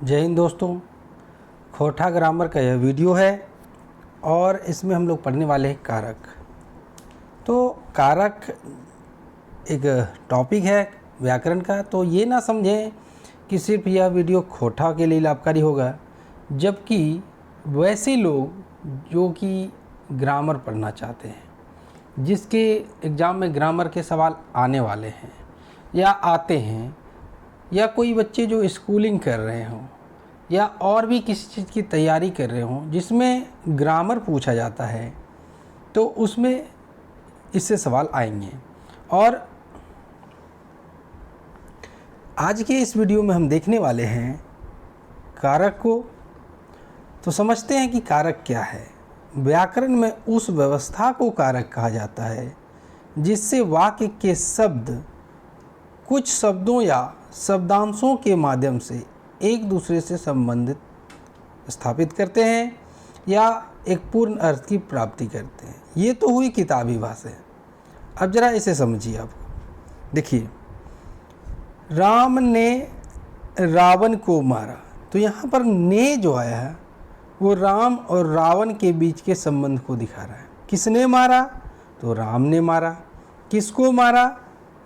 जय हिंद दोस्तों। खोटा ग्रामर का यह वीडियो है और इसमें हम लोग पढ़ने वाले हैं कारक। तो कारक एक टॉपिक है व्याकरण का, तो ये ना समझें कि सिर्फ यह वीडियो खोटा के लिए लाभकारी होगा, जबकि वैसे लोग जो कि ग्रामर पढ़ना चाहते हैं, जिसके एग्ज़ाम में ग्रामर के सवाल आने वाले हैं या आते हैं, या कोई बच्चे जो स्कूलिंग कर रहे हों या और भी किसी चीज़ की तैयारी कर रहे हों जिसमें ग्रामर पूछा जाता है, तो उसमें इससे सवाल आएंगे। और आज के इस वीडियो में हम देखने वाले हैं कारक को। तो समझते हैं कि कारक क्या है। व्याकरण में उस व्यवस्था को कारक कहा जाता है जिससे वाक्य के शब्द कुछ शब्दों या शब्दांशों के माध्यम से एक दूसरे से संबंधित स्थापित करते हैं या एक पूर्ण अर्थ की प्राप्ति करते हैं। ये तो हुई किताबी भाषा। अब जरा इसे समझिए। आपको देखिए, राम ने रावण को मारा, तो यहाँ पर ने जो आया है वो राम और रावण के बीच के संबंध को दिखा रहा है। किसने मारा? तो राम ने मारा। किसको मारा?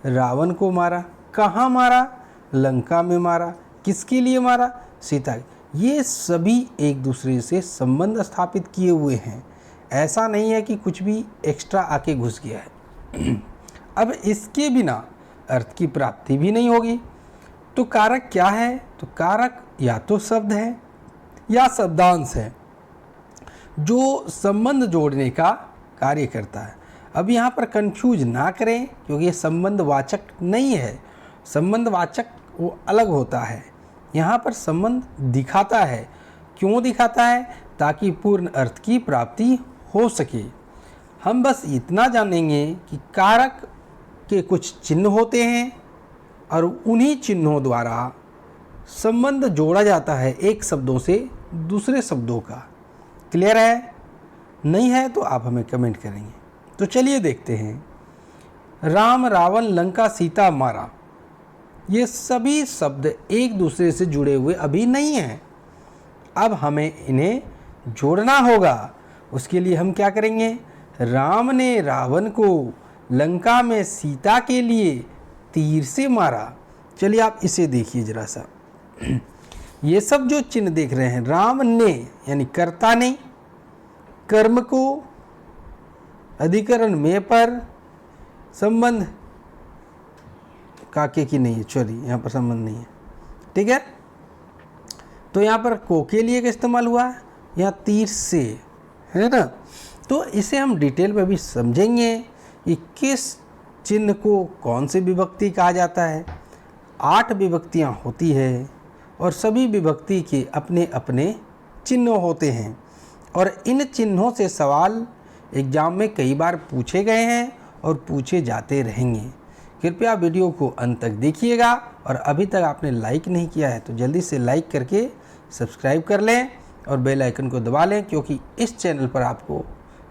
रावण को मारा। कहाँ मारा? लंका में मारा। किसके लिए मारा? सीता। ये सभी एक दूसरे से संबंध स्थापित किए हुए हैं। ऐसा नहीं है कि कुछ भी एक्स्ट्रा आके घुस गया है। अब इसके बिना अर्थ की प्राप्ति भी नहीं होगी। तो कारक क्या है? तो कारक या तो शब्द है या शब्दांश है जो संबंध जोड़ने का कार्य करता है। अब यहाँ पर कंफ्यूज ना करें, क्योंकि ये संबंधवाचक नहीं है। संबंधवाचक वो अलग होता है। यहाँ पर संबंध दिखाता है। क्यों दिखाता है? ताकि पूर्ण अर्थ की प्राप्ति हो सके। हम बस इतना जानेंगे कि कारक के कुछ चिन्ह होते हैं और उन्हीं चिन्हों द्वारा संबंध जोड़ा जाता है एक शब्दों से दूसरे शब्दों का। क्लियर है? नहीं है तो आप हमें कमेंट करेंगे। तो चलिए देखते हैं। राम रावण लंका सीता मारा, ये सभी शब्द एक दूसरे से जुड़े हुए अभी नहीं हैं। अब हमें इन्हें जोड़ना होगा। उसके लिए हम क्या करेंगे? राम ने रावण को लंका में सीता के लिए तीर से मारा। चलिए आप इसे देखिए जरा सा। ये सब जो चिन्ह देख रहे हैं, राम ने यानी कर्ता ने, कर्म को, अधिकरण में पर, संबंध काके की नहीं है, सॉरी यहाँ पर संबंध नहीं है, ठीक है। तो यहाँ पर को के लिए का इस्तेमाल हुआ है, यहाँ तीर से, है ना। तो इसे हम डिटेल में भी समझेंगे कि किस चिन्ह को कौन सी विभक्ति कहा जाता है। 8 विभक्तियाँ होती है और सभी विभक्ति के अपने अपने चिन्ह होते हैं, और इन चिन्हों से सवाल एग्जाम में कई बार पूछे गए हैं और पूछे जाते रहेंगे। कृपया वीडियो को अंत तक देखिएगा, और अभी तक आपने लाइक नहीं किया है तो जल्दी से लाइक करके सब्सक्राइब कर लें और बेल आइकन को दबा लें, क्योंकि इस चैनल पर आपको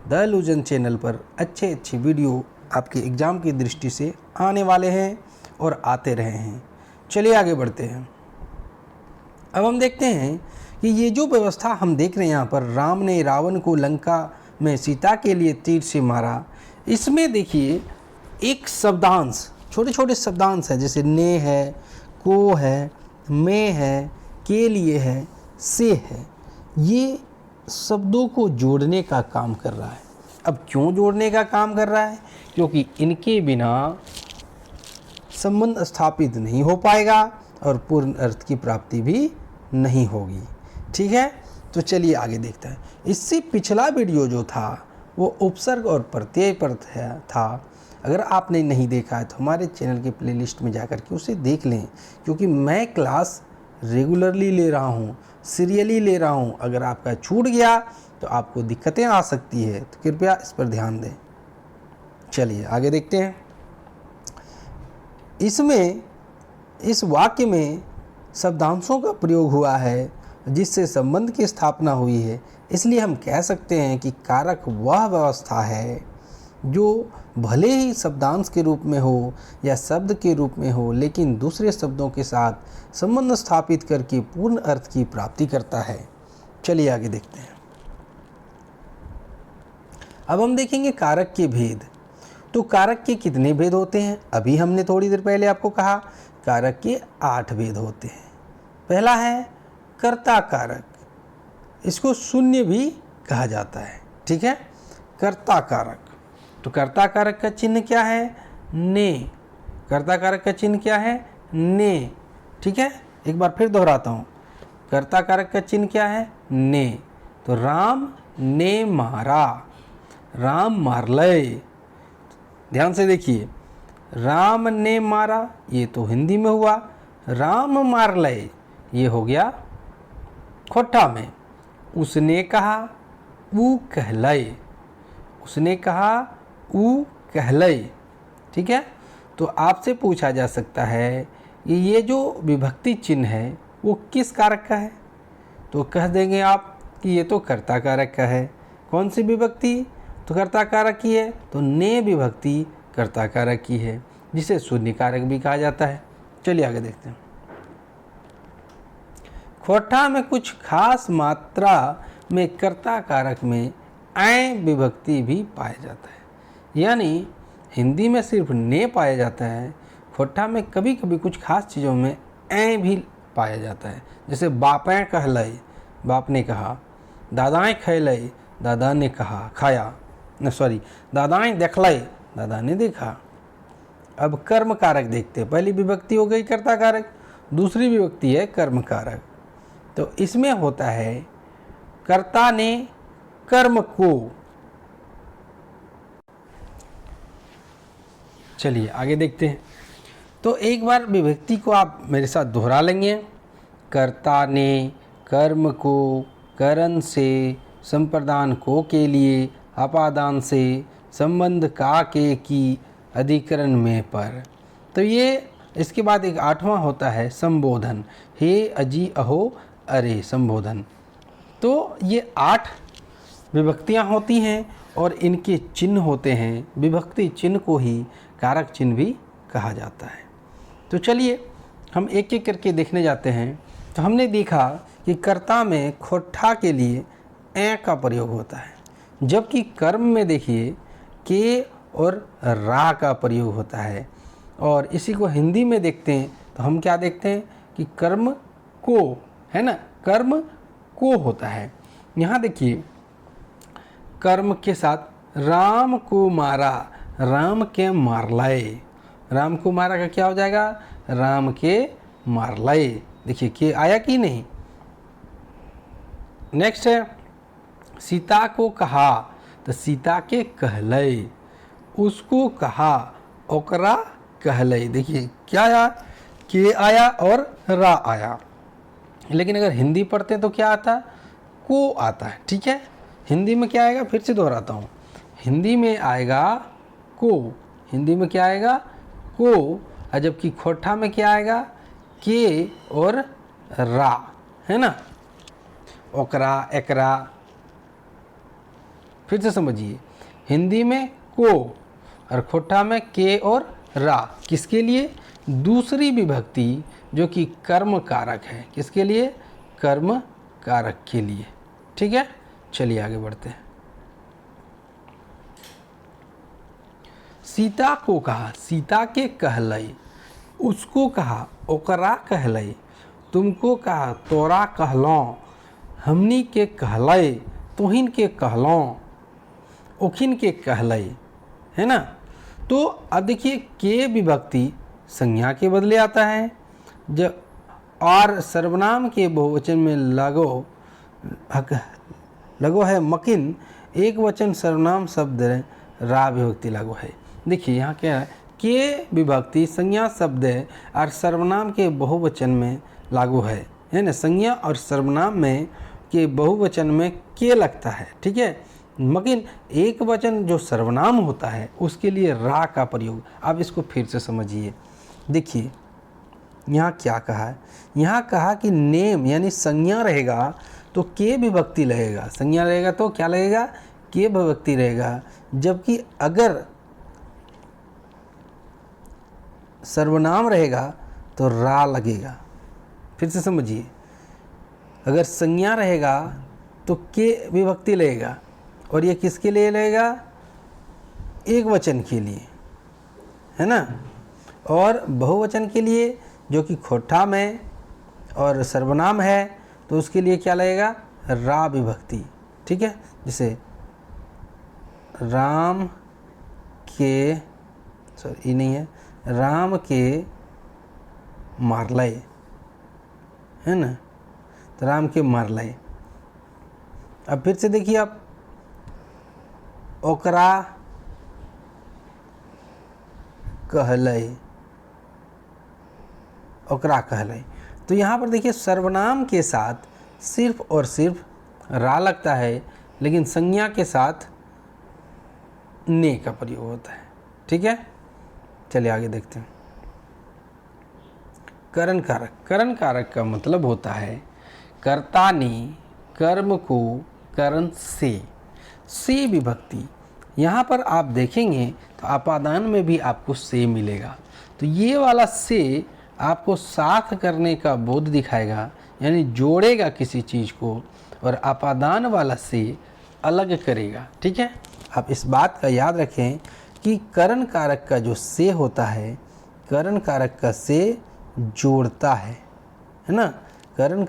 द लूजन चैनल पर अच्छे वीडियो आपके एग्ज़ाम की दृष्टि से आने वाले हैं और आते रहे हैं। चलिए आगे बढ़ते हैं। अब हम देखते हैं कि ये जो व्यवस्था हम देख रहे हैं यहाँ पर, राम ने रावण को लंका में सीता के लिए तीर से मारा, इसमें देखिए एक शब्दांश, छोटे छोटे शब्दांश है, जैसे ने है, को है, में है, के लिए है, से है। ये शब्दों को जोड़ने का काम कर रहा है। अब क्यों जोड़ने का काम कर रहा है? क्योंकि इनके बिना संबंध स्थापित नहीं हो पाएगा और पूर्ण अर्थ की प्राप्ति भी नहीं होगी। ठीक है, तो चलिए आगे देखते हैं। इससे पिछला वीडियो जो था वो उपसर्ग और प्रत्यय पर था। अगर आपने नहीं देखा है तो हमारे चैनल के प्लेलिस्ट में जाकर के उसे देख लें, क्योंकि मैं क्लास रेगुलरली ले रहा हूँ, सीरियली ले रहा हूँ। अगर आपका छूट गया तो आपको दिक्कतें आ सकती है, तो कृपया इस पर ध्यान दें। चलिए आगे देखते हैं। इसमें इस वाक्य में शब्दांशों का प्रयोग हुआ है जिससे संबंध की स्थापना हुई है, इसलिए हम कह सकते हैं कि कारक वह व्यवस्था है जो भले ही शब्दांश के रूप में हो या शब्द के रूप में हो, लेकिन दूसरे शब्दों के साथ संबंध स्थापित करके पूर्ण अर्थ की प्राप्ति करता है। चलिए आगे देखते हैं। अब हम देखेंगे कारक के भेद। तो कारक के कितने भेद होते हैं? अभी हमने थोड़ी देर पहले आपको कहा कारक के 8 भेद होते हैं। पहला है कर्ता कारक, इसको शून्य भी कहा जाता है। ठीक है, कर्ता कारक। तो कर्ता कारक का चिन्ह क्या है? ने। कर्ता कारक का चिन्ह क्या है? ने। ठीक है, एक बार फिर दोहराता हूँ। कर्ता कारक का चिन्ह क्या है? ने। तो राम ने मारा, राम मारलय। ध्यान से देखिए, राम ने मारा ये तो हिंदी में हुआ, राम मारलय ये हो गया खोटा में। उसने कहा ऊ कहलय, उसने कहा ऊ कहलय। ठीक है, तो आपसे पूछा जा सकता है कि ये जो विभक्ति चिन्ह है वो किस कारक का है? तो कह देंगे आप कि ये तो कर्ता कारक का है। कौन सी विभक्ति? तो कर्ता कारक की है, तो ने विभक्ति कर्ता कारक की है, जिसे शून्य कारक भी कहा जाता है। चलिए आगे देखते हैं। खोटा में कुछ खास मात्रा में कर्ता कारक में ऐ विभक्ति भी पाया जाता है, यानी हिंदी में सिर्फ ने पाया जाता है, खोटा में कभी कभी कुछ खास चीज़ों में ऐ भी पाया जाता है। जैसे बापें कहलय, बाप ने कहा। दादाएँ खैलय, दादा ने कहा खाया, दादाएँ देखलय, दादा ने देखा। अब कर्म कारक देखते हैं। पहली विभक्ति हो गई कर्ता कारक, दूसरी विभक्ति है कर्म कारक। तो इसमें होता है कर्ता ने कर्म को। चलिए आगे देखते हैं। तो एक बार विभक्ति को आप मेरे साथ दोहरा लेंगे। कर्ता ने कर्म को करण से संप्रदान को के लिए अपादान से संबंध का के की अधिकरण में पर। तो ये इसके बाद एक 8वां होता है संबोधन। हे अजी अहो अरे संबोधन। तो ये 8 विभक्तियां होती हैं और इनके चिन्ह होते हैं। विभक्ति चिन्ह को ही कारक चिन्ह भी कहा जाता है। तो चलिए हम एक एक करके देखने जाते हैं। तो हमने देखा कि कर्ता में खोठा के लिए ऐ का प्रयोग होता है, जबकि कर्म में देखिए के और रा का प्रयोग होता है। और इसी को हिंदी में देखते हैं तो हम क्या देखते हैं कि कर्म को, है ना, कर्म को होता है। यहाँ देखिए कर्म के साथ राम को मारा, राम के मारलय। राम को मारा का क्या हो जाएगा? राम के मारलय। देखिए के आया कि नहीं। नेक्स्ट है सीता को कहा, तो सीता के कहलय। उसको कहा ओकरा कहलय। देखिए क्या आया? के आया और रा आया। लेकिन अगर हिंदी पढ़ते हैं तो क्या आता? को आता है। ठीक है, हिंदी में क्या आएगा? फिर से दोहराता हूँ, हिंदी में आएगा को। हिंदी में क्या आएगा? को। और जबकि खोठा में क्या आएगा? के और रा, है ना, ओकरा एकरा। फिर से समझिए, हिंदी में को और खोठा में के और रा। किसके लिए? दूसरी विभक्ति जो कि कर्म कारक है। किसके लिए? कर्म कारक के लिए। ठीक है, चलिए आगे बढ़ते हैं। सीता को कहा, सीता के कहलय। उसको कहा ओकरा कहलय। तुमको कहा तोरा कहलों। हमनी के कहलय तोहिन के कहलों। ओखिन के कहलय, है ना। तो अब देखिए के विभक्ति संज्ञा के बदले आता है, जब और सर्वनाम के बहुवचन में लगो है मकिन, एक वचन सर्वनाम शब्द रा विभक्ति लागू है। देखिए यहाँ क्या है, के विभक्ति संज्ञा शब्द है और सर्वनाम के बहुवचन में लागू है ना। संज्ञा और सर्वनाम में के बहुवचन में के लगता है। ठीक है, मकिन एक वचन जो सर्वनाम होता है उसके लिए रा का प्रयोग। अब इसको फिर से समझिए। देखिए यहाँ क्या कहा है, यहाँ कहा कि नेम यानी संज्ञा रहेगा तो के विभक्ति लगेगा। संज्ञा रहेगा तो क्या लगेगा? के विभक्ति रहेगा। जबकि अगर सर्वनाम रहेगा तो रा लगेगा। फिर से समझिए, अगर संज्ञा रहेगा तो के विभक्ति लगेगा, और ये किसके लिए लगेगा? एक वचन के लिए, है ना। और बहुवचन के लिए जो कि खोठा में और सर्वनाम है, तो उसके लिए क्या लगेगा? रा विभक्ति। ठीक है, जैसे राम के, सॉरी ये नहीं है, राम के मारलय, है ना, तो राम के मारलय। अब फिर से देखिए आप, ओकरा कहलय, ओकरा कहलय। तो यहाँ पर देखिए सर्वनाम के साथ सिर्फ और सिर्फ रा लगता है, लेकिन संज्ञा के साथ ने का प्रयोग होता है। ठीक है, चलिए आगे देखते हैं। करण कारक। करण कारक का मतलब होता है कर्ता ने कर्म को करण से विभक्ति। यहाँ पर आप देखेंगे तो अपादान में भी आपको से मिलेगा, तो ये वाला से आपको साथ करने का बोध दिखाएगा, यानी जोड़ेगा किसी चीज़ को, और अपादान वाला से अलग करेगा। ठीक है, आप इस बात का याद रखें कि करण कारक का जो से होता है, करण कारक का से जोड़ता है ना। करण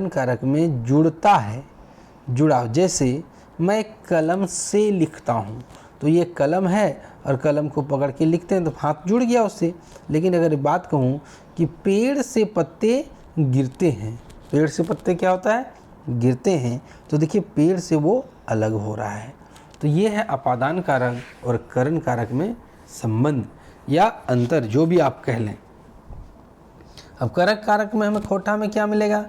कारक में जुड़ता है, जुड़ाव। जैसे मैं कलम से लिखता हूँ, तो ये कलम है और कलम को पकड़ के लिखते हैं तो हाथ जुड़ गया उससे। लेकिन अगर बात कहूँ कि पेड़ से पत्ते गिरते हैं, पेड़ से पत्ते क्या होता है? गिरते हैं, तो देखिए पेड़ से वो अलग हो रहा है। तो ये है अपादान कारक और करण कारक में संबंध या अंतर, जो भी आप कह लें। अब करक कारक में हमें खोठा में क्या मिलेगा?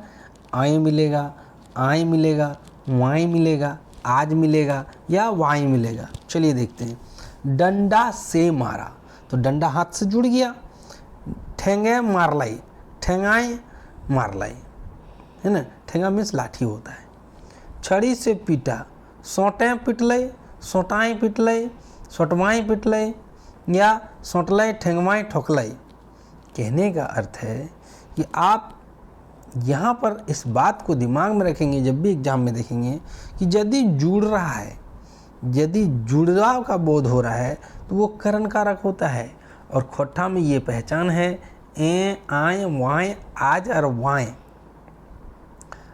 आय मिलेगा, आय मिलेगा, वाई मिलेगा, आज मिलेगा या वाई मिलेगा। चलिए देखते हैं। डंडा से मारा, तो डंडा हाथ से जुड़ गया। ठेंगे मारलाई, ठेंगाए मारलाई, है ना। ठेंगा मीन्स लाठी होता है। छड़ी से पीटा, सोटे पिटलई, सोटाई पिटलई, सोटवाई पिटलई या सोटलई ठेंगवाई ठोकलई। कहने का अर्थ है कि आप यहाँ पर इस बात को दिमाग में रखेंगे, जब भी एग्जाम में देखेंगे कि यदि जुड़ रहा है, यदि जुड़ाव का बोध हो रहा है, तो वो करण कारक होता है। और खोठा में ये पहचान है, ए, आए, वाएँ, आज और वाएँ।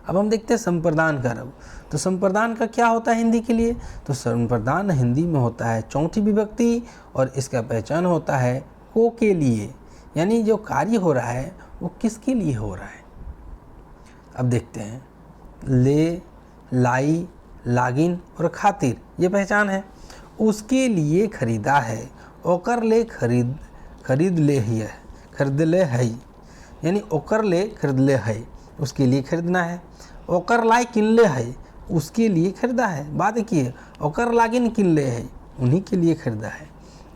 अब हम देखते हैं संप्रदान कारक। तो संप्रदान का क्या होता है हिंदी के लिए? तो संप्रदान हिंदी में होता है चौथी विभक्ति, और इसका पहचान होता है को के लिए, यानी जो कार्य हो रहा है वो किसके लिए हो रहा है। अब देखते हैं। ले, लाई, लागिन और खातिर, ये पहचान है। उसके लिए खरीदा है, ओकर ले खरीद ले ही है, खरीद ले है, यानी ओकर ले खरीद ले है, उसके लिए खरीदना है। ओकर लाई किन ले है, उसके लिए खरीदा है। बात की है, ओकर लागिन किन ले है, उन्हीं के लिए खरीदा है।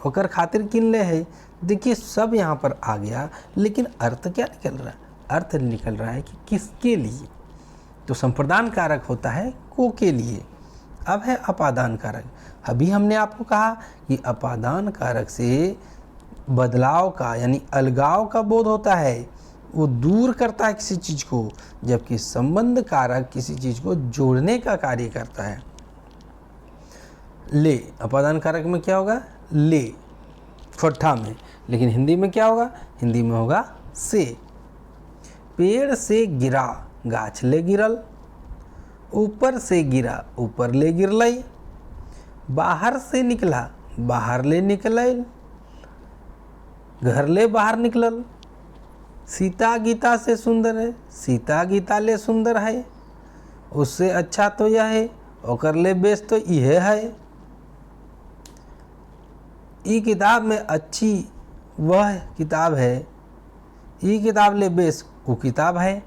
ओकर खातिर किन ले है, देखिए सब यहाँ पर आ गया, लेकिन अर्थ क्या निकल रहा है? अर्थ निकल रहा है कि किसके लिए। तो संप्रदान कारक होता है को के लिए। अब है अपादान कारक। अभी हमने आपको कहा कि अपादान कारक से बदलाव का यानी अलगाव का बोध होता है, वो दूर करता है किसी चीज़ को, जबकि संबंध कारक किसी चीज़ को जोड़ने का कार्य करता है। ले, अपादान कारक में क्या होगा? ले, खोठा में। लेकिन हिंदी में क्या होगा? हिंदी में होगा से। पेड़ से गिरा, गाछ ले गिरल। ऊपर से गिरा, ऊपर ले गिरलई। बाहर से निकला, बाहर ले निकलल। घर ले बाहर निकलल। सीता गीता से सुंदर है, सीता गीता ले सुंदर है। उससे अच्छा तो यह है, ओकर ले बेस तो यह है। ई किताब में अच्छी वह किताब है, ई किताब ले बेस वो किताब है।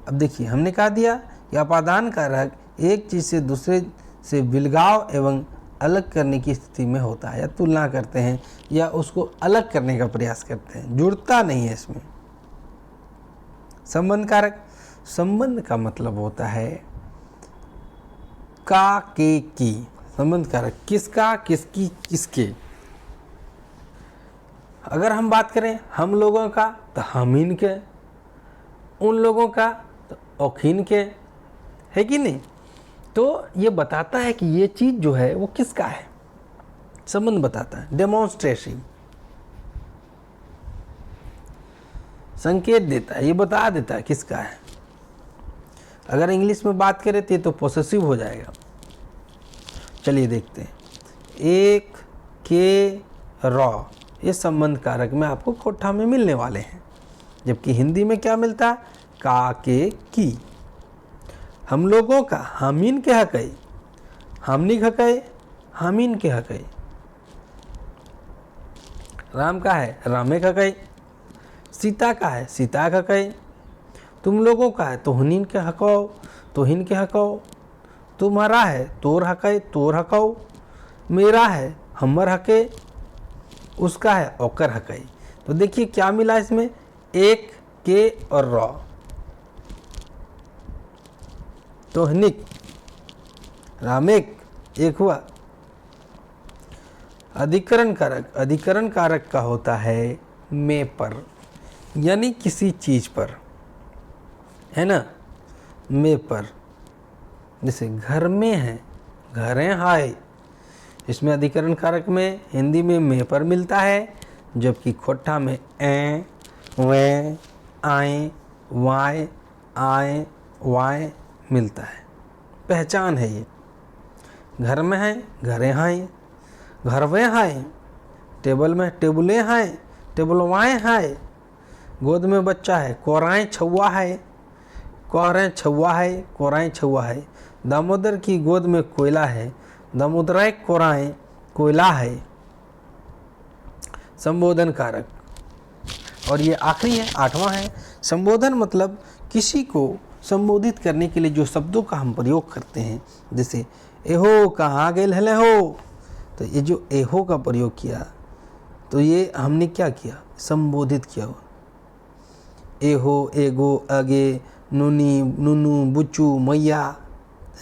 अब देखिए हमने कहा दिया कि अपादान कारक एक चीज़ से दूसरे से विलगाव एवं अलग करने की स्थिति में होता है, या तुलना करते हैं या उसको अलग करने का प्रयास करते हैं, जुड़ता नहीं है इसमें। संबंध कारक, संबंध का मतलब होता है का, के, की, संबंध कारक, किसका, किसकी, किसके। अगर हम बात करें हम लोगों का तो हमीन के, उन लोगों का तो औखीन के, है कि नहीं। तो ये बताता है कि ये चीज़ जो है वो किसका है, संबंध बताता है, डेमोन्स्ट्रेशन, संकेत देता है, ये बता देता है किसका है। अगर इंग्लिश में बात करें तो ये तो पोसेसिव हो जाएगा। चलिए देखते हैं, एक, के, रॉ, ये संबंध कारक में आपको खोठा में मिलने वाले हैं, जबकि हिंदी में क्या मिलता है, का, के, की। हम लोगों का हमीन के हकई, हमनी हकई, हमीन के हकई। राम का है रामे हकई, सीता का है सीता हकई। तुम लोगों का है तोहनीन के हको, तोहिन के हको। तुम्हारा है तोर हकई, तोर हको। मेरा है हमर हके, उसका है ओकर हकई। तो देखिए क्या मिला इसमें, एक, के और रॉ, तोहनिक, रामेक, एक हुआ। अधिकरण कारक, अधिकरण कारक का होता है में पर, यानी किसी चीज पर, है ना, में पर। जैसे घर में है, घरें हाय, इसमें अधिकरण कारक में हिंदी में पर मिलता है, जबकि खोठा में ए, वे, आए, वाय, आए, वाय मिलता है। पहचान है ये। घर में है घरें हाय, घर वे हाय, टेबल में टेबुलें हाय, टेबलवाएँ हाय। गोद में बच्चा है कोराएँ छुआ है, कोरें छुआ है, कोराएँ छुआ है। दामोदर की गोद में कोयला है, दामोदराय कोराएँ कोयला है। संबोधन कारक, और ये आखिरी है, आठवां है। संबोधन मतलब किसी को संबोधित करने के लिए जो शब्दों का हम प्रयोग करते हैं, जैसे एहो कहाँ गेल हले हो, तो ये जो एहो का प्रयोग किया तो ये हमने क्या किया, संबोधित किया हुआ। एहो, एगो, अगे, नुनी, नुनू, बुच्चू, मैया,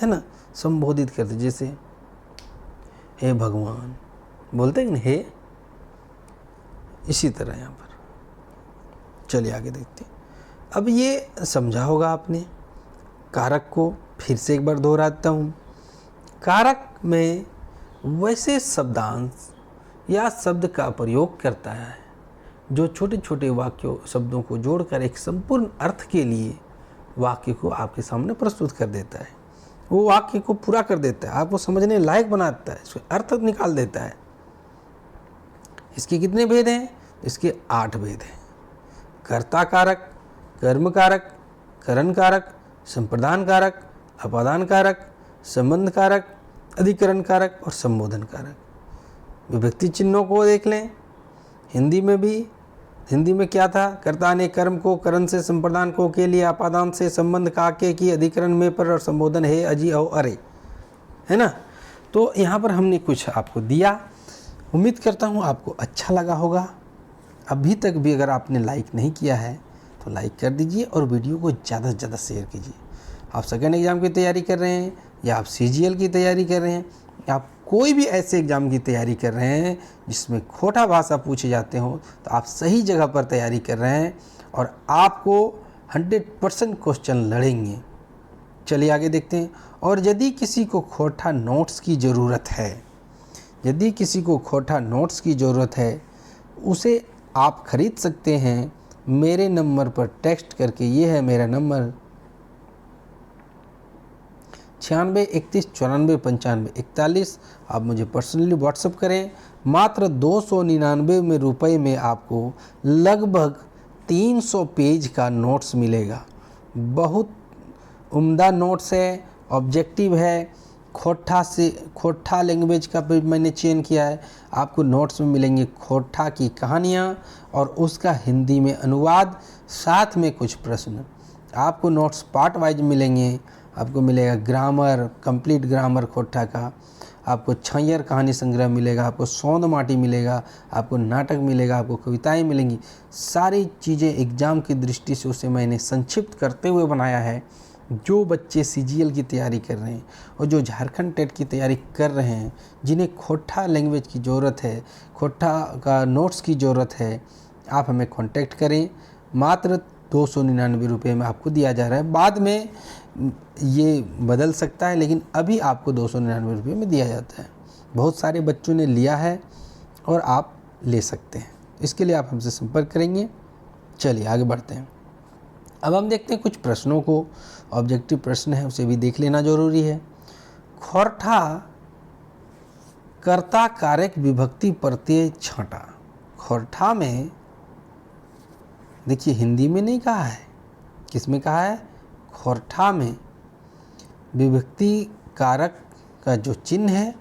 है ना, संबोधित करते। जैसे हे भगवान बोलते हैं ना, हे, इसी तरह यहाँ पर। चलिए आगे देखते हैं। अब ये समझा होगा आपने। कारक को फिर से एक बार दोहराता हूँ। कारक में वैसे शब्दांश या शब्द का प्रयोग करता है जो छोटे छोटे वाक्यों शब्दों को जोड़कर एक संपूर्ण अर्थ के लिए वाक्य को आपके सामने प्रस्तुत कर देता है। वो वाक्य को पूरा कर देता है, आपको समझने लायक बनाता है, इसके अर्थ निकाल देता है। इसके कितने भेद हैं? इसके 8 भेद हैं। कर्ता कारक, कर्म कारक, करण कारक, संप्रदान कारक, अपादान कारक, संबंध कारक, अधिकरण कारक और संबोधन कारक। विभक्ति चिन्हों को देख लें। हिंदी में भी, हिंदी में क्या था, कर्ता ने कर्म को, करण से संप्रदान को के लिए, अपादान से संबंध का के की, अधिकरण में पर और संबोधन है अजी औ अरे, है ना। तो यहाँ पर हमने कुछ आपको दिया। उम्मीद करता हूँ आपको अच्छा लगा होगा। अभी तक भी अगर आपने लाइक नहीं किया है तो लाइक कर दीजिए और वीडियो को ज़्यादा से ज़्यादा शेयर कीजिए। आप सेकेंड एग्ज़ाम की तैयारी कर रहे हैं, या आप CGL की तैयारी कर रहे हैं, या आप कोई भी ऐसे एग्ज़ाम की तैयारी कर रहे हैं जिसमें खोटा भाषा पूछे जाते हो, तो आप सही जगह पर तैयारी कर रहे हैं और आपको 100% क्वेश्चन लड़ेंगे। चलिए आगे देखते हैं। और यदि किसी को खोटा नोट्स की ज़रूरत है, यदि किसी को खोटा नोट्स की ज़रूरत है, उसे आप ख़रीद सकते हैं मेरे नंबर पर टेक्स्ट करके। ये है मेरा नंबर 96 31 94 95 41। आप मुझे पर्सनली व्हाट्सअप करें। मात्र 299 रुपये में आपको लगभग 300 पेज का नोट्स मिलेगा। बहुत उम्दा नोट्स है, ऑब्जेक्टिव है, खोटा लैंग्वेज का भी मैंने चयन किया है। आपको नोट्स में मिलेंगे खोटा की कहानियाँ और उसका हिंदी में अनुवाद, साथ में कुछ प्रश्न। आपको नोट्स पार्ट वाइज मिलेंगे। आपको मिलेगा ग्रामर, कंप्लीट ग्रामर खोटा का, आपको छैयर कहानी संग्रह मिलेगा, आपको सौंद माटी मिलेगा, आपको नाटक मिलेगा, आपको कविताएं मिलेंगी। सारी चीज़ें एग्ज़ाम की दृष्टि से उसे मैंने संक्षिप्त करते हुए बनाया है जो बच्चे सीजीएल की तैयारी कर रहे हैं और जो झारखंड टेट की तैयारी कर रहे हैं, जिन्हें खोटा लैंग्वेज की ज़रूरत है, खोटा का नोट्स की ज़रूरत है, आप हमें कांटेक्ट करें। मात्र 299 रुपये में आपको दिया जा रहा है। बाद में ये बदल सकता है, लेकिन अभी आपको 299 रुपये में दिया जाता है। बहुत सारे बच्चों ने लिया है और आप ले सकते हैं। इसके लिए आप हमसे संपर्क करेंगे। चलिए आगे बढ़ते हैं। अब हम देखते हैं कुछ प्रश्नों को। ऑब्जेक्टिव प्रश्न है, उसे भी देख लेना जरूरी है। खोरठा कर्ता कारक विभक्ति प्रत्यय छांटा। खोरठा में देखिए, हिंदी में नहीं कहा है, किस में कहा है? खोरठा में विभक्ति कारक का जो चिन्ह है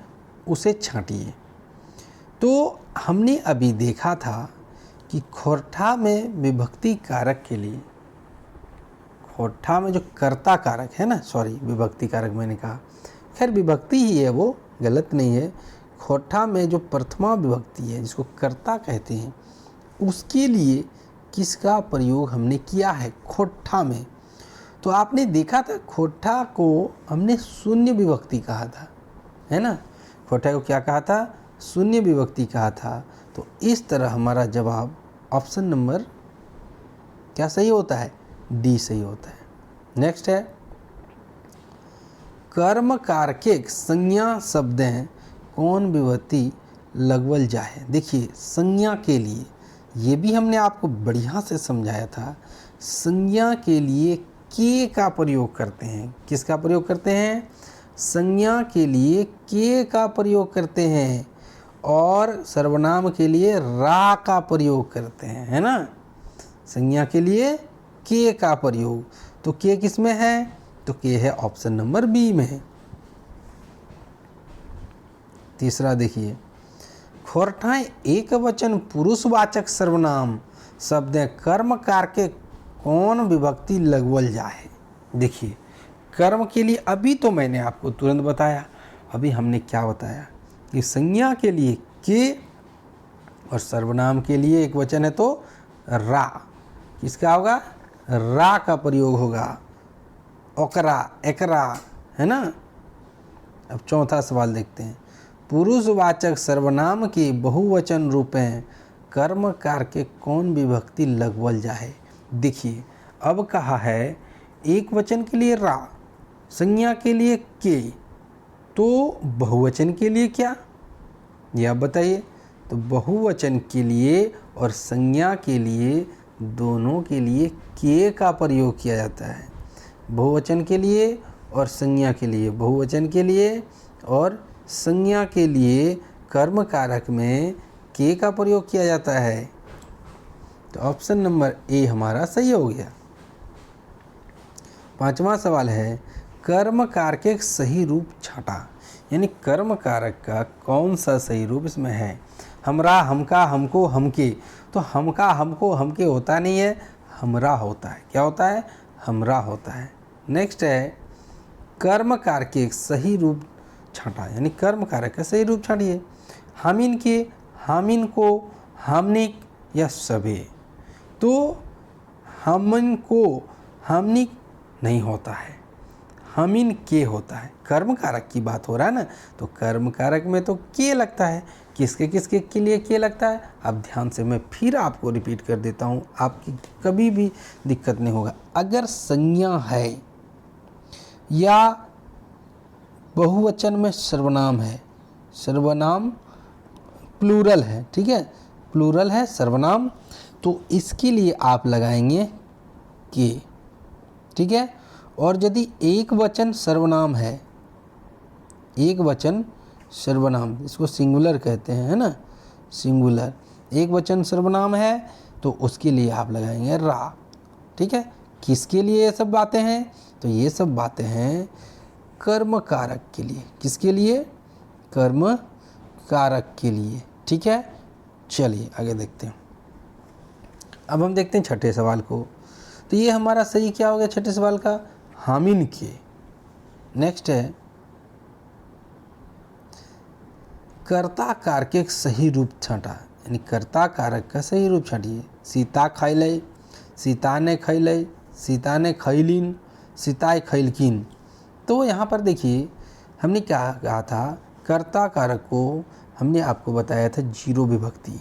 उसे छांटिए। तो हमने अभी देखा था कि खोरठा में विभक्ति कारक के लिए, खोरठा में जो कर्ता कारक है ना, सॉरी विभक्ति कारक मैंने कहा, खैर विभक्ति ही है, वो गलत नहीं है। खोरठा में जो प्रथमा विभक्ति है जिसको कर्ता कहते हैं, उसके लिए किसका प्रयोग हमने किया है खोरठा में? तो आपने देखा था खोरठा को हमने शून्य विभक्ति कहा था, है ना। खोरठा को क्या कहा था? शून्य विभक्ति कहा था। तो इस तरह हमारा जवाब ऑप्शन नंबर क्या सही होता है? डी सही होता है। नेक्स्ट है, कर्म कारक संज्ञा शब्द हैं कौन विभक्ति लगवल जाए। देखिए, संज्ञा के लिए ये भी हमने आपको बढ़िया से समझाया था। संज्ञा के लिए के का प्रयोग करते हैं। किसका प्रयोग करते हैं? संज्ञा के लिए के का प्रयोग करते हैं और सर्वनाम के लिए रा का प्रयोग करते हैं, है ना। संज्ञा के लिए के का प्रयोग, तो के किस में है? तो के है ऑप्शन नंबर बी में। तीसरा देखिए, खोरठा एक वचन पुरुषवाचक सर्वनाम शब्द है कर्म कारक कौन विभक्ति लगवल जाए। देखिए, कर्म के लिए अभी तो मैंने आपको तुरंत बताया। अभी हमने क्या बताया कि संज्ञा के लिए के और सर्वनाम के लिए एक वचन है तो रा। किसका होगा? रा का प्रयोग होगा। ओकरा, एकरा, है ना। अब चौथा सवाल देखते हैं। पुरुषवाचक सर्वनाम के बहुवचन रूप हैं कर्म कारक कौन विभक्ति लगवल जाए। देखिए, अब कहा है एक वचन के लिए रा, संज्ञा के लिए के, तो बहुवचन के लिए क्या, यह आप बताइए। तो बहुवचन के लिए और संज्ञा के लिए, दोनों के लिए के का प्रयोग किया जाता है। बहुवचन के लिए और संज्ञा के लिए, बहुवचन के लिए और संज्ञा के लिए कर्म कारक में के का प्रयोग किया जाता है। तो ऑप्शन नंबर ए हमारा सही हो गया। पांचवा सवाल है, कर्म कारक एक सही रूप छाटा। यानी कर्म कारक का कौन सा सही रूप इसमें है? हमरा, हमका, हमको, हमके। तो हमका, हमको, हमके होता नहीं है, हमरा होता है। क्या होता है? हमरा होता है। नेक्स्ट है, कर्म कारक एक सही रूप छाटा। यानी कर्म कारक का सही रूप छाटिए। हामिन के, हामिन को, हामनिक या सभे। तो हमन को हामनिक नहीं होता है, हमिन के होता है। कर्म कारक की बात हो रहा है ना, तो कर्म कारक में तो के लगता है। किसके किसके के लिए के लगता है? अब ध्यान से मैं फिर आपको रिपीट कर देता हूँ, आपकी कभी भी दिक्कत नहीं होगा। अगर संज्ञा है या बहुवचन में सर्वनाम है, सर्वनाम प्लूरल है, ठीक है, प्लूरल है सर्वनाम, तो इसके लिए आप लगाएंगे के, ठीक है। और यदि एक वचन सर्वनाम है, एक वचन सर्वनाम, इसको सिंगुलर कहते हैं, है ना, सिंगुलर एक वचन सर्वनाम है, तो उसके लिए आप लगाएंगे रा, ठीक है। किसके लिए ये सब बातें हैं? तो ये सब बातें हैं कर्म कारक के लिए। किसके लिए? कर्म कारक के लिए, ठीक है। चलिए आगे देखते हैं। अब हम देखते हैं छठे सवाल को। तो ये हमारा सही क्या हो गया छठे सवाल का? हामिन के। नेक्स्ट है, कर्ता कारक एक सही रूप छाटा। यानी कर्ता कारक का सही रूप छाटिए। सीता खैलै, सीता ने खैलै, सीता ने खैलिन, सीताय खैलकिन। तो यहाँ पर देखिए हमने क्या कहा था, कर्ता कारक को हमने आपको बताया था जीरो विभक्ति।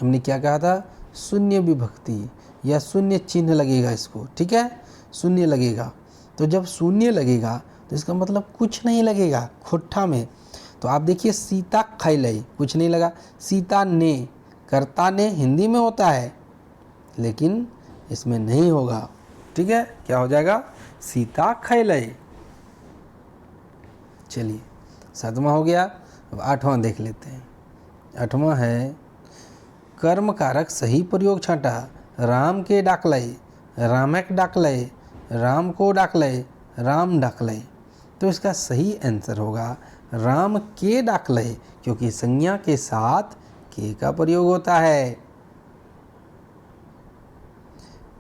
हमने क्या कहा था, शून्य विभक्ति या शून्य चिन्ह लगेगा इसको, ठीक है, शून्य लगेगा। तो जब शून्य लगेगा तो इसका मतलब कुछ नहीं लगेगा खुट्ठा में। तो आप देखिए सीता खैलई, कुछ नहीं लगा। सीता ने, कर्ता ने हिंदी में होता है लेकिन इसमें नहीं होगा, ठीक है, क्या हो जाएगा, सीता खैलई। चलिए 7वां हो गया। अब 8वां देख लेते हैं। 8वां है कर्म कारक सही प्रयोग छाँटा, राम के डाकलय, रामक डाकलय, राम को डाकलय, राम डाकलय। तो इसका सही आंसर होगा राम के डाकलय, क्योंकि संज्ञा के साथ के का प्रयोग होता है।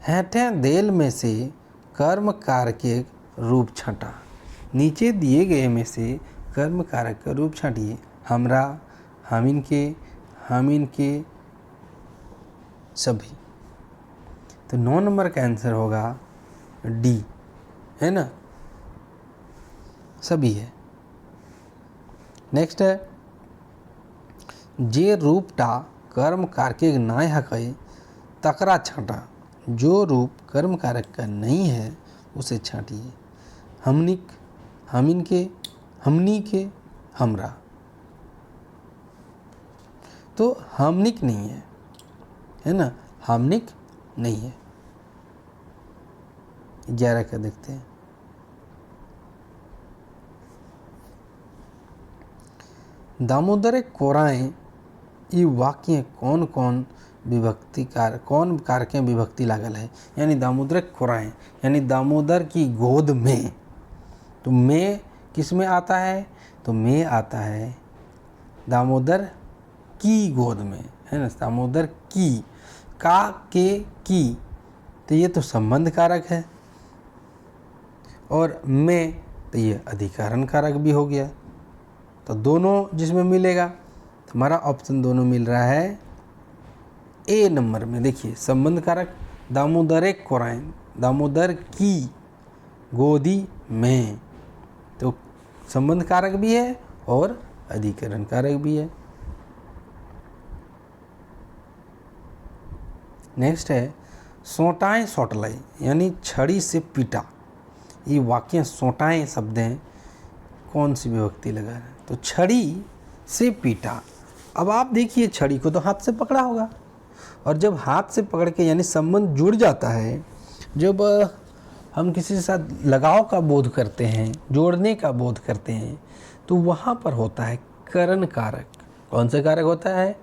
हेठे देल में से कर्म कारक के रूप छाँटा। नीचे दिए गए में से कर्म कारक का रूप छाँटिए। हमरा, हम इनके, सभी। तो 9 नंबर का आंसर होगा डी, है ना, सभी है। नेक्स्ट है जे रूपटा कर्म कारक नाय हकय तकरा छाँटा। जो रूप कर्म कारक का नहीं है उसे छाँटिए। हमनिक, हम इनके, हमनी के, हमरा। तो हमनिक नहीं है ना, हमनिक नहीं है। 11 का देखते हैं। दामोदर कोराएं, ये वाक्य कौन कौन कौन कारकें विभक्ति लागल है। यानी दामोदर कोराएं यानी दामोदर की गोद में। तो में किस में आता है, तो में आता है दामोदर की गोद में, है ना, दामोदर की, का के की। तो ये तो संबंध कारक है, और में तो ये अधिकरण कारक भी हो गया। तो दोनों जिसमें मिलेगा, तो हमारा ऑप्शन दोनों मिल रहा है ए नंबर में। देखिए संबंध कारक दामोदर कोराएं, दामोदर की गोदी में, तो संबंध कारक भी है और अधिकरण कारक भी है। नेक्स्ट है सोटाएं सोटलय, यानी छड़ी से पीटा। ये वाक्य सोटाएं शब्द हैं, कौन सी विभक्ति लगा है, तो छड़ी से पीटा। अब आप देखिए छड़ी को तो हाथ से पकड़ा होगा, और जब हाथ से पकड़ के यानी संबंध जुड़ जाता है, जब हम किसी के साथ लगाव का बोध करते हैं, जोड़ने का बोध करते हैं, तो वहाँ पर होता है करण कारक। कौन सा कारक होता है,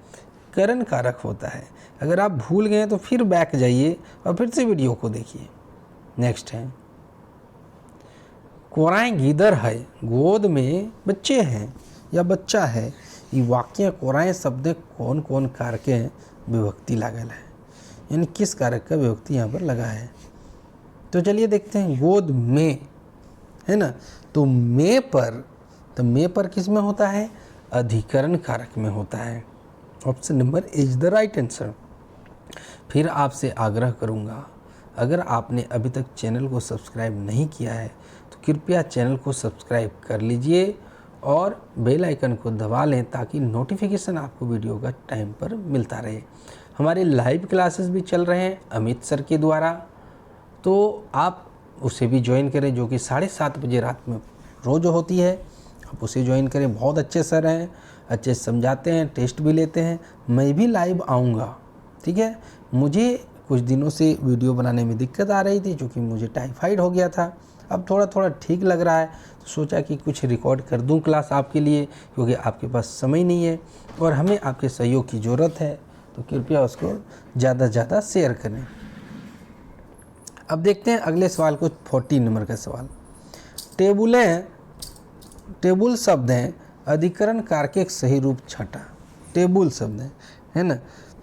करण कारक होता है। अगर आप भूल गए तो फिर बैक जाइए और फिर से वीडियो को देखिए। नेक्स्ट है कोराएं गीदर है, गोद में बच्चे हैं या बच्चा है। ये वाक्य कोराएं शब्द कौन कौन कारकें विभक्ति लागल है, यानी किस कारक का विभक्ति यहाँ पर लगा है। तो चलिए देखते हैं। गोद में, है ना, तो में पर किस में होता है, अधिकरण कारक में होता है। Option number is the right answer. फिर आपसे आग्रह करूँगा, अगर आपने अभी तक चैनल को सब्सक्राइब नहीं किया है तो कृपया चैनल को सब्सक्राइब कर लीजिए और बेल आइकन को दबा लें, ताकि नोटिफिकेशन आपको वीडियो का टाइम पर मिलता रहे। हमारे लाइव क्लासेस भी चल रहे हैं अमित सर के द्वारा, तो आप उसे भी ज्वाइन करें, जो कि 7:30 बजे रात में रोज़ होती है। आप उसे ज्वाइन करें। बहुत अच्छे सर हैं, अच्छे समझाते हैं, टेस्ट भी लेते हैं। मैं भी लाइव आऊँगा, ठीक है। मुझे कुछ दिनों से वीडियो बनाने में दिक्कत आ रही थी, क्योंकि मुझे टाइफाइड हो गया था। अब थोड़ा थोड़ा ठीक लग रहा है, तो सोचा कि कुछ रिकॉर्ड कर दूं क्लास आपके लिए, क्योंकि आपके पास समय नहीं है और हमें आपके सहयोग की ज़रूरत है। तो कृपया उसको ज़्यादा से ज़्यादा शेयर करें। अब देखते हैं अगले सवाल को, 14 नंबर का सवाल। टेबुल शब्द हैं, अधिकरण कारक एक सही रूप छाँटा। टेबुल शब्द है ना,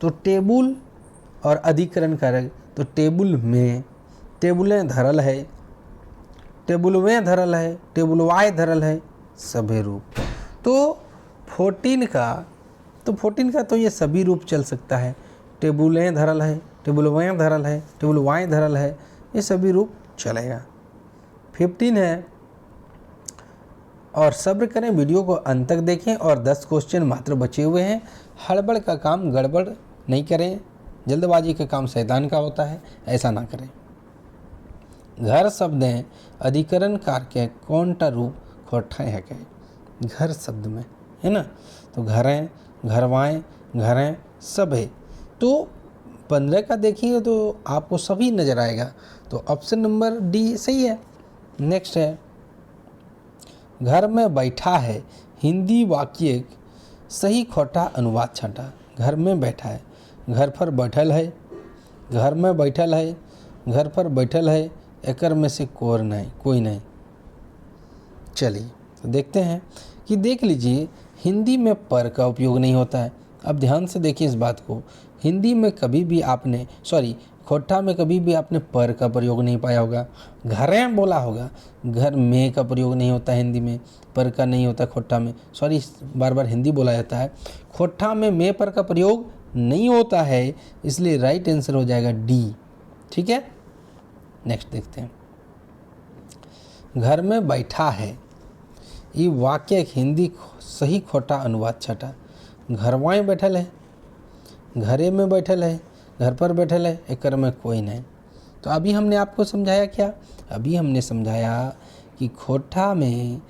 तो टेबुल और अधिकरण कारक, तो टेबुल में, टेबुलें धरल है, टेबुलवें धरल है, टेबुलवाय धरल है, सभी रूप। तो 14 का तो ये सभी रूप चल सकता है। टेबुलें धरल है, टेबुलवें धरल है, टेबुलवाय धरल है, ये सभी रूप चलेगा। 15 है। और सब्र करें, वीडियो को अंत तक देखें और 10 क्वेश्चन मात्र बचे हुए हैं। हड़बड़ का काम गड़बड़ नहीं करें, जल्दबाजी का काम शैतान का होता है, ऐसा ना करें। घर शब्द हैं अधिकरण कारक है, कौन टा रूप खोठा है कहे, घर शब्द में है ना, तो घरें, घरवाएं, घरें सब है। तो 15 का देखिए तो आपको सभी नज़र आएगा, तो ऑप्शन नंबर डी सही है। नेक्स्ट है, घर में बैठा है, हिंदी वाक्य सही खोटा अनुवाद छाटा। घर में बैठा है, घर पर बैठल है, घर में बैठल है, घर पर बैठल है, एकर में से कोई नहीं। चलिए तो देखते हैं कि देख लीजिए हिंदी में पर का उपयोग नहीं होता है। अब ध्यान से देखिए इस बात को, हिंदी में कभी भी आपने खोटा में कभी भी आपने पर का प्रयोग नहीं पाया होगा। घरें बोला होगा, घर में का प्रयोग नहीं होता हिंदी में, पर का नहीं होता खोटा में। बार बार हिंदी बोला जाता है, खोटा में पर का प्रयोग नहीं होता है, इसलिए राइट आंसर हो जाएगा डी। ठीक है, नेक्स्ट देखते हैं। घर में बैठा है, ये वाक्य हिंदी सही खोटा अनुवाद छटा। घरवाएं बैठल है, घरे में बैठल है, घर पर बैठल है, एकर में कोई नहीं। तो अभी हमने आपको समझाया क्या, अभी हमने समझाया कि खोटा में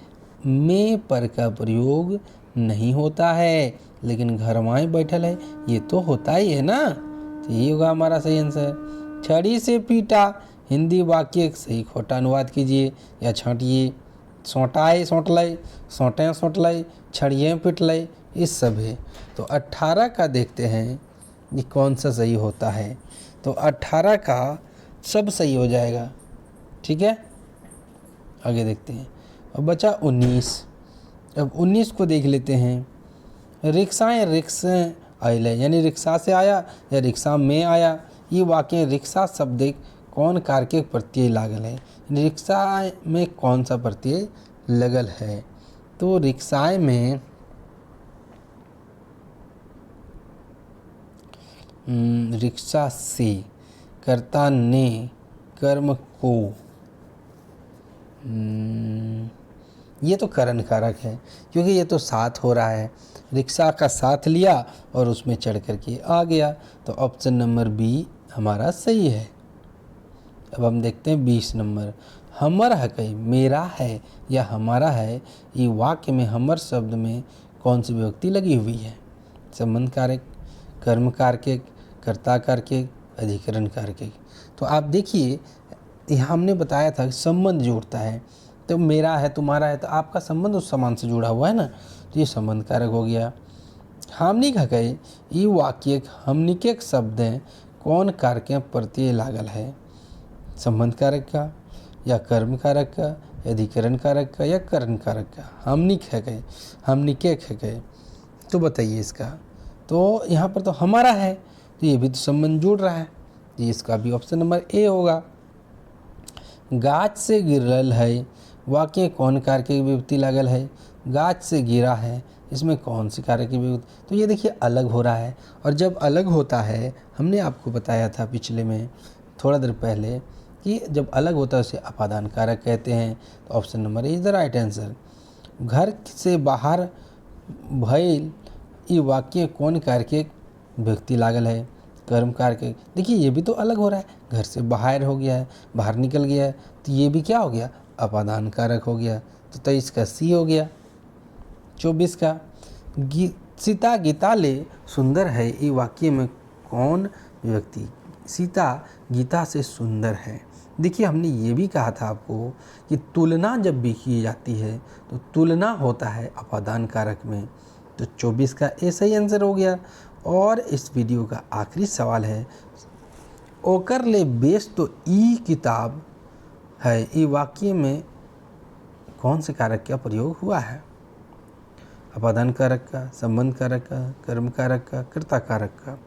पर का प्रयोग नहीं होता है, लेकिन घरवाएं बैठल है ये तो होता ही है ना। तो ये होगा हमारा सही आंसर। छड़ी से पीटा, हिंदी वाक्य सही खोटा अनुवाद कीजिए या छांटिए। सोंटाए सोंटलय, सोंटे सोंटलय, छड़िए पिटलय, इस सब है। तो 18 का देखते हैं ये कौन सा सही होता है। तो 18 का सब सही हो जाएगा। ठीक है, आगे देखते हैं। अब बचा 19। अब 19 को देख लेते हैं। रिक्शाएँ रिक्शे आइले, यानी रिक्शा से आया या रिक्शा में आया। ये वाक्य रिक्शा शब्द कौन कारक प्रत्यय लागल है, रिक्शा में कौन सा प्रत्यय लगल है। तो रिक्शाएँ में रिक्शा से, कर्ता ने, कर्म को, ये तो करण कारक है क्योंकि ये तो साथ हो रहा है। रिक्शा का साथ लिया और उसमें चढ़ करके आ गया, तो ऑप्शन नंबर बी हमारा सही है। अब हम देखते हैं 20 नंबर। हमर है कहीं मेरा है या हमारा है, ये वाक्य में हमर शब्द में कौन सी विभक्ति लगी हुई है। संबंध कारक, कर्म कारक, कर्ता कारक, अधिकरण कारक। तो आप देखिए यहाँ हमने बताया था कि संबंध जोड़ता है, तो मेरा है तुम्हारा है तो आपका संबंध उस समान से जुड़ा हुआ है ना, तो ये संबंध कारक हो गया। हमनिक है कहीं ये वाक्य हमनिक एक शब्द है कौन कारक प्रत्यय लागल है, संबंध कारक का या कर्म कारक का, अधिकरण कारक का या करण कारक का। हमनिक है कहीं, हमनिक एक है कहीं, तो बताइए इसका। तो यहाँ पर तो हमारा है, तो ये भी तो संबंध जुड़ रहा है, तो इसका भी ऑप्शन नंबर ए होगा। गाछ से गिरल है, वाक्य कौन कारक की विभक्ति लागल है। गाछ से गिरा है, इसमें कौन सी कारक की विभक्ति, तो ये देखिए अलग हो रहा है। और जब अलग होता है, हमने आपको बताया था पिछले में थोड़ा देर पहले कि जब अलग होता है उसे अपादान कारक कहते हैं। तो option number A is the right answer. घर से बाहर भइल, ये वाक्य कौन कारक की विभक्ति लागल है, कर्म कारक। देखिए ये भी तो अलग हो रहा है, घर से बाहर हो गया है, बाहर निकल गया है, तो ये भी क्या हो गया, अपादान कारक हो गया। तो 23 का सी हो गया। 24 का सीता गीता ले सुंदर है, ये वाक्य में कौन विभक्ति, सीता गीता से सुंदर है। देखिए हमने ये भी कहा था आपको कि तुलना जब भी की जाती है तो तुलना होता है अपादान कारक में। तो 24 का ए सही आंसर हो गया। और इस वीडियो का आखिरी सवाल है, ओकर ले बेस तो ई किताब है, ये वाक्य में कौन से कारक का प्रयोग हुआ है, अपादान कारक का, संबंध कारक का, कर्म कारक का, कर्ता कारक का।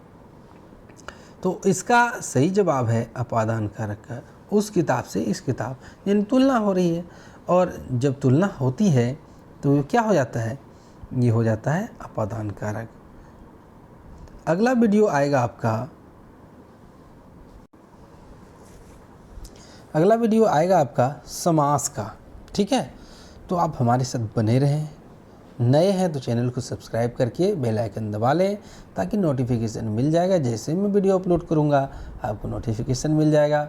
तो इसका सही जवाब है अपादान कारक का। उस किताब से इस किताब, यानी तुलना हो रही है, और जब तुलना होती है तो क्या हो जाता है, ये हो जाता है अपादान कारक। अगला वीडियो आएगा आपका अगला वीडियो आएगा आपका समास का, ठीक है। तो आप हमारे साथ बने रहें। नए हैं तो चैनल को सब्सक्राइब करके बेल आइकन दबा लें, ताकि नोटिफिकेशन मिल जाएगा। जैसे मैं वीडियो अपलोड करूँगा आपको नोटिफिकेशन मिल जाएगा।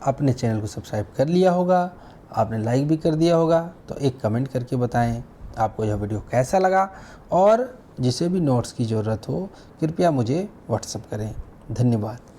आपने चैनल को सब्सक्राइब कर लिया होगा, आपने लाइक भी कर दिया होगा, तो एक कमेंट करके बताएं आपको यह वीडियो कैसा लगा। और जिसे भी नोट्स की ज़रूरत हो कृपया मुझे व्हाट्सएप करें। धन्यवाद।